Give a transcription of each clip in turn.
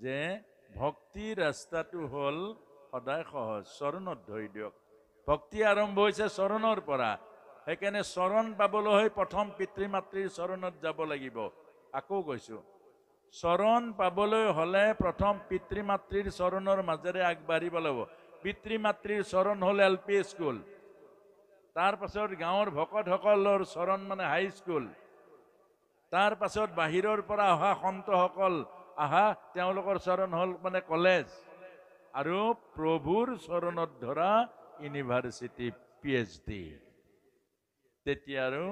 যে ভক্তিৰ ৰাস্তাটো হ'ল সদায় সহজ, চৰণত ধৰি দিয়ক। ভক্তি আৰম্ভ হৈছে চৰণৰ পৰা, সেইকাৰণে চৰণ পাবলৈ প্ৰথম পিতৃ মাতৃৰ চৰণত যাব লাগিব। আকৌ কৈছো, চৰণ পাবলৈ হলে প্ৰথম পিতৃ মাতৃৰ চৰণৰ মাজেৰে আগবাঢ়িব লাগিব। পিতৃ মাতৃৰ চৰণ হ'ল LP স্কুল, তাৰ পাছত গাঁৱৰ ভকতসকলৰ চৰণ মানে হাই স্কুল, তাৰ পাছত বাহিৰৰ পৰা অহা সন্তসকল আহা তেওঁলোকৰ চৰণ হ'ল মানে কলেজ, আৰু প্ৰভুৰ চৰণত ধৰা ইউনিভাৰ্চিটি PhD। তেতিয়া আৰু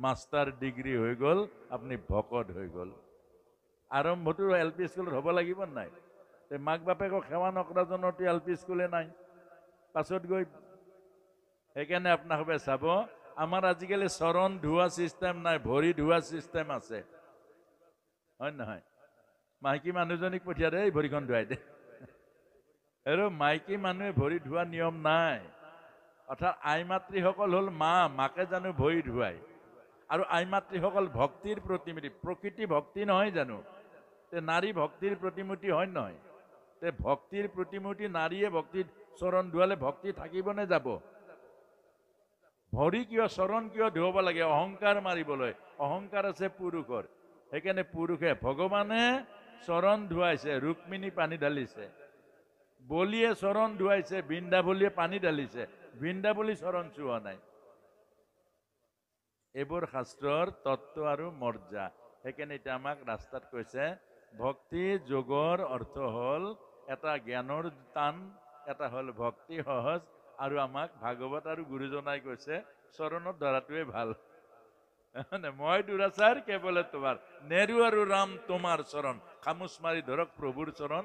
মাষ্টাৰ ডিগ্ৰী হৈ গ'ল, আপুনি ভকত হৈ গ'ল। আৰম্ভটো LP স্কুলত হ'ব লাগিব নাই? মাক বাপেকক সেৱা নকৰাজনৰতো LP স্কুলে নাই, পাছত গৈ। সেইকাৰণে আপোনালোকে চাব, আমাৰ আজিকালি চৰণ ধোৱা চিষ্টেম নাই, ভৰি ধোৱা চিষ্টেম আছে, হয় নহয়? মাইকী মানুহজনীক পঠিয়াই দে, এই ভৰিখন ধুৱাই দে। আৰু মাইকী মানুহে ভৰি ধোৱা নিয়ম নাই। অৰ্থাৎ আই মাতৃসকল হ'ল মা, মাকে জানো ভৰি ধুৱাই? আৰু আই মাতৃসকল ভক্তিৰ প্ৰতিমূৰ্তি, প্ৰকৃতি ভক্তি নহয় জানো? নাৰী ভক্তিৰ প্ৰতিমূৰ্তি হয় নহয়? ভক্তিৰ প্ৰতিমূৰ্তি নাৰীয়ে ভক্তিত চৰণ ধুৱালে ভক্তি থাকিব নে যাব? ভৰি কিয়, চৰণ কিয় ধুৱাব লাগে? অহংকাৰ মাৰিবলৈ। অহংকাৰ আছে পুৰুষৰ, সেইকাৰণে পুৰুষে, ভগৱানে চৰণ ধুৱাইছে, ৰুক্মিণী পানী ঢালিছে। বলিয়ে চৰণ ধুৱাইছে, বৃন্দাবলীয়ে পানী ঢালিছে, বৃন্দাবলী চৰণ চুৱা নাই। এইবোৰ শাস্ত্ৰৰ তত্ত্ব আৰু মৰ্যা। সেইকাৰণে এতিয়া আমাক ৰাস্তাত কৈছে, ভক্তি যোগৰ অৰ্থ হ'ল এটা জ্ঞানৰ টান, এটা হ'ল ভক্তি সহজ, আৰু আমাক ভাগৱত আৰু গুৰুজনাই কৈছে চৰণত ধৰাটোৱে ভাল। মই দুৰাচাৰ কেৱলে তোমাৰ, নেৰু আৰু ৰাম তোমাৰ চৰণ। খামোচ মাৰি ধৰক প্ৰভুৰ চৰণ,